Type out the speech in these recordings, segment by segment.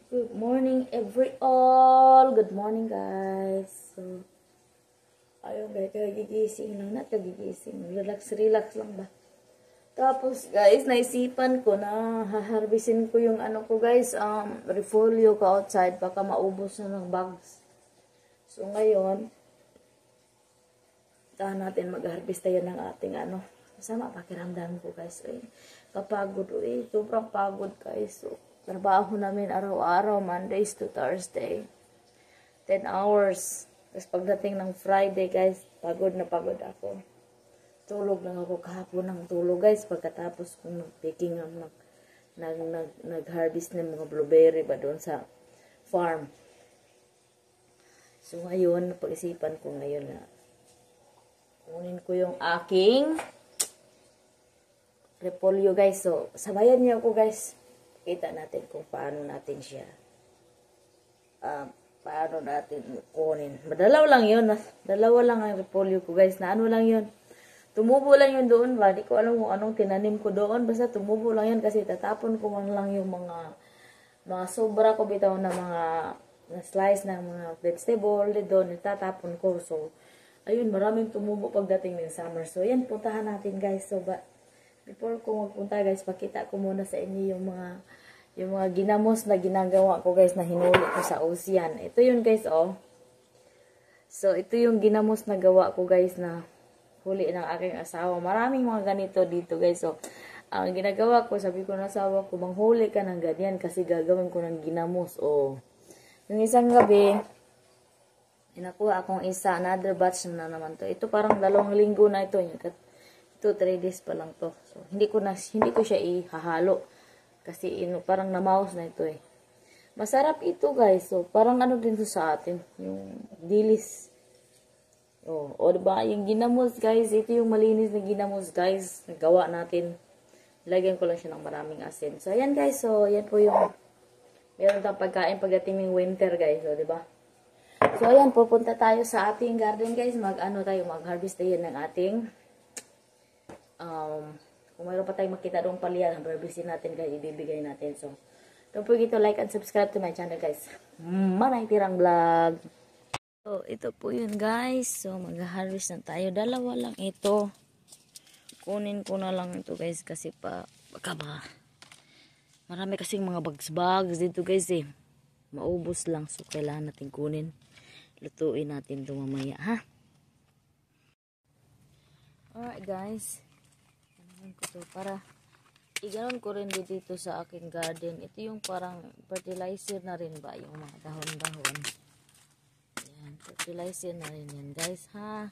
Good morning every all. Good morning guys. So, ayun guys, kagigising lang. Not kagigising. Relax lang ba? Tapos guys, naisipan ko na haharbisin ko yung ano ko guys, repolyo ko outside. Baka maubos na ng bugs. So ngayon, tahan natin mag-harvest tayo ng ating ano. Masama pakiramdam ko guys. Ay, kapagod. Sobrang pagod guys. So, trabaho namin araw-araw, Mondays to Thursday. 10 hours. Tapos pagdating ng Friday, guys, pagod na pagod ako. Tulog lang ako kahapon ng tulog, guys. Pagkatapos kong nag-picking up, nag-harvest ng mga blueberry ba doon sa farm. So, ngayon, napag-isipan ko ngayon na kunin ko yung aking repolyo, guys. So, sabayan niyo ako, guys. Kita natin kung paano natin siya paano natin kunin. Dalawa lang yun. Dalawa lang ang repolyo ko guys. Na ano lang yun. Tumubo lang yun doon ba. Di ko alam kung anong tinanim ko doon. Basta tumubo lang yun kasi tatapon ko man lang yung mga sobra ko bitaw na mga na slice ng mga vegetable doon. Itatapon ko. So, ayun, maraming tumubo pagdating ng summer. So, yan, puntahan natin guys. So, before ko magpunta guys, pakita ko muna sa inyo yung mga ginamos na ginagawa ko guys na hinuli ko sa ocean. Ito yun guys oh. So ito yung ginamos na gawa ko guys na huli ng aking asawa. Maraming mga ganito dito guys. So ang ginagawa ko, sabi ko na asawa ko, manghuli ka ng ganyan kasi gagawin ko ng ginamos. Oh. Yung isang gabi, inakuha akong isa, another batch na naman to. Ito parang 2 linggo na ito. Ito 3 days pa lang to. So, hindi ko siya ihahalo. Kasi parang namaos na ito eh. Masarap ito guys. So, parang ano din to sa atin. Yung dilis. O diba? Yung ginamos guys. Ito yung malinis na ginamos guys. Nagawa natin. Lagyan ko lang siya ng maraming asin. So, ayan guys. So, ayan po yung meron tayong pagkain pagdating ng winter guys. O, diba? So, ayan. Pupunta tayo sa ating garden guys. Mag-harvest tayo ng ating kung mayroon pa tayong makita doong palihan, harvestin natin guys, ibibigay natin. So, don't forget to like and subscribe to my channel guys. Manay Tirang Vlog. So, ito po yun guys. So, mag-harvest na tayo. 2 lang ito. Kunin ko na lang ito guys kasi baka marami kasing mga bugs dito guys eh. Maubos lang. So, kailangan natin kunin. Lutuin natin ito mamaya ha. Alright guys. Ko to para iganon ko rin dito sa aking garden. Ito yung parang fertilizer na rin ba yung mga dahon-dahon. Ayan, fertilizer na rin yan guys ha.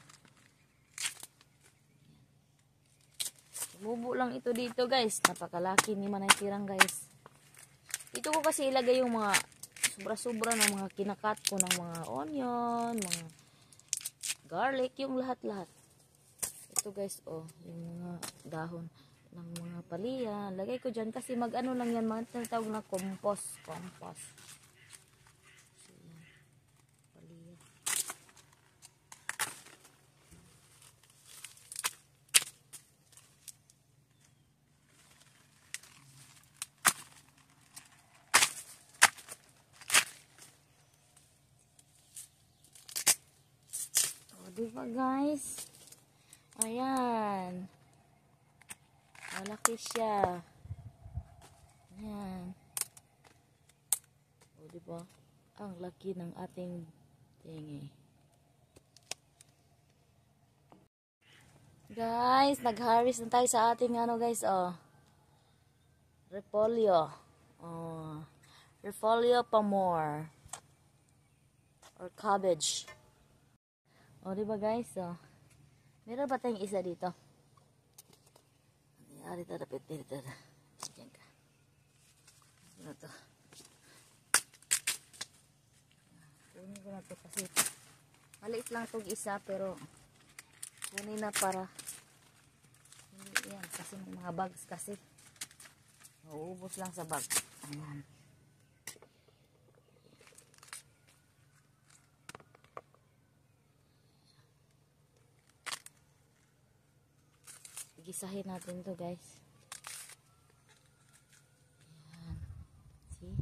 Tumubo lang ito dito guys. Napakalaki ni Manay Tirang guys. Ito ko kasi ilagay yung mga sobra-sobra ng mga kinakat ko ng mga onion, mga garlic, yung lahat-lahat. Ito guys, oh, yung mga dahon ng mga paliyan. Lagay ko dyan kasi mag-ano lang yan, mga tinatawag na compost. So, yan, paliyan. O, diba guys? Ayan. Malaki siya. Ayan. O, diba? Ang laki ng ating tingi. Guys, nag-harvest na tayo sa ating ano guys, oh. Repolyo. Oh. Repolyo pa more. Or cabbage. O, diba guys, oh. Meron ba tayong isa dito? Ari ito, dapat dito. Diyan ka. Ano to? Kunin ko na to kasi maliit lang itong isa pero kunin na para hindi yan. Kasi may mga bags kasi. Mauubos lang sa bag. Ayan. Gisahin natin to guys. Ayan. See?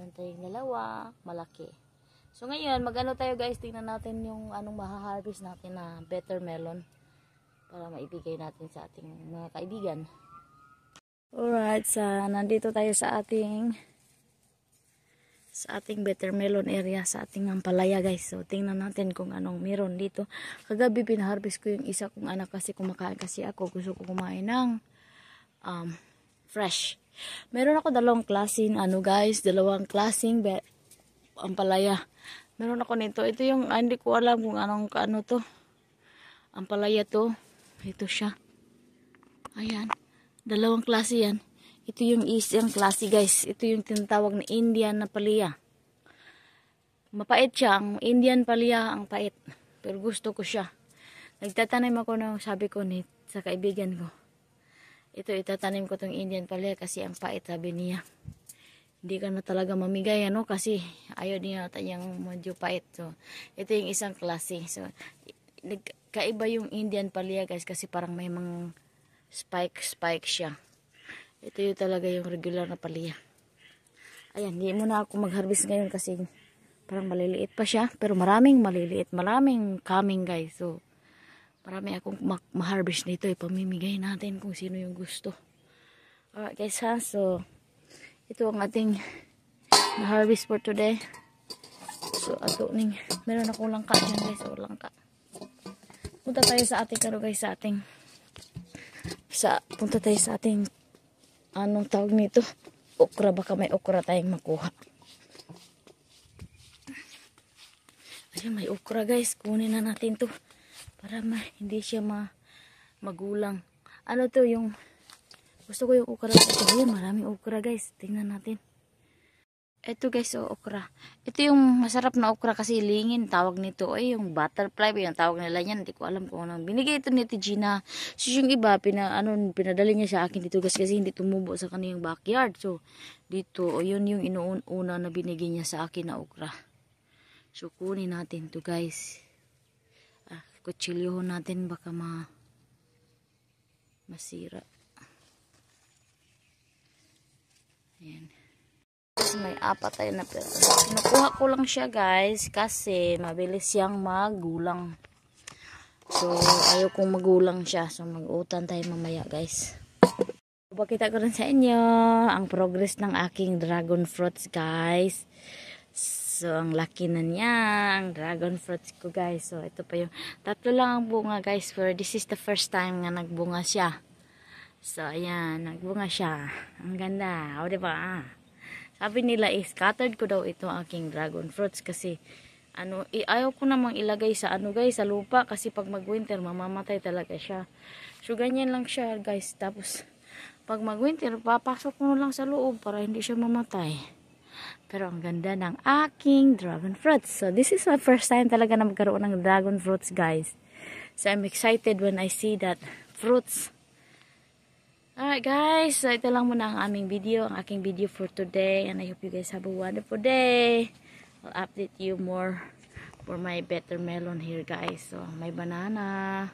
Meron tayong dalawa, malaki. So ngayon, mag-ano tayo guys, tingnan natin yung anong maha-harvest natin na better melon para maibigay natin sa ating mga kaibigan. Alright, nandito tayo sa ating better melon area, sa ating ampalaya guys. So tingnan natin kung anong meron dito. Kagabi pinaharvest ko yung isa kong anak kasi kumakain kasi ako. Gusto ko kumain ng fresh. Meron ako dalawang klaseng dalawang klaseng ampalaya. Meron ako nito. Ito yung hindi ko alam kung anong to. Ampalaya to. Ito siya. Ayan. Dalawang klase yan. Ito yung isang klase guys. Ito yung tinatawag na Indian na palaya. Mapait siya. Ang Indian palaya ang pait. Pero gusto ko siya. Nagtatanim ako ng sabi ko sa kaibigan ko. Ito itatanim ko tong Indian palaya kasi ang pait sabi niya. Hindi ka na talaga mamigay kasi ayaw niya yung medyo pait. So ito yung isang klase. So kaiba yung Indian palaya guys kasi parang may mga spike siya. Ito yung talaga yung regular na palaya. Ayan, hindi muna ako mag-harvest ngayon kasi parang maliliit pa siya. Pero maraming maliliit. Maraming coming guys. So, marami akong ma-harvest nito. Ipamimigay natin kung sino yung gusto. Alright guys ha. So, ito ang ating na-harvest for today. So, meron akong langka dyan guys. O, langka. Punta tayo sa ating punta tayo sa ating anong tawag nito? Okra, baka may okra tayong makuha. Ayun, may okra guys. Kunin na natin to para hindi siya magulang. Ano to yung gusto ko yung okra. Ayun, maraming okra guys. Tingnan natin. Ito guys, okra. Ito yung masarap na okra kasi lingin tawag nito. Ay, yung butterfly yung tawag nila yan. Hindi ko alam kung anong binigay ito ni Gina. So yung iba, pinadali niya sa akin dito guys kasi hindi tumubo sa kaniyang backyard. So dito, yun yung inuuna na binigay niya sa akin na okra. So kunin natin to guys. Kutsilyohon natin baka masira. Ayan. May apat tayo na pera. Kinukuha ko lang siya guys kasi mabilis siyang magulang. So ayaw kong magulang siya. So mag-utan tayo mamaya guys. Pakita ko rin sa inyo ang progress ng aking dragon fruits guys. So ang laki na niya ang dragon fruits ko guys. So ito pa yung tatlo lang ang bunga guys. This is the first time nga nagbunga siya. So ayan, nagbunga siya. Ang ganda. O diba? Sabi nila scattered ko daw ito aking dragon fruits kasi ayaw ko namang ilagay sa sa lupa kasi pag mag-winter mamamatay talaga siya. So ganyan lang siya guys. Tapos pag mag-winter papasok ko lang sa loob para hindi siya mamatay. Pero ang ganda ng aking dragon fruits. So this is my first time talaga na magkaroon ng dragon fruits guys. So I'm excited when I see that fruits. Alright guys, so ito lang muna ang aking video for today, and I hope you guys have a wonderful day. I'll update you more for my better melon here guys. So may banana,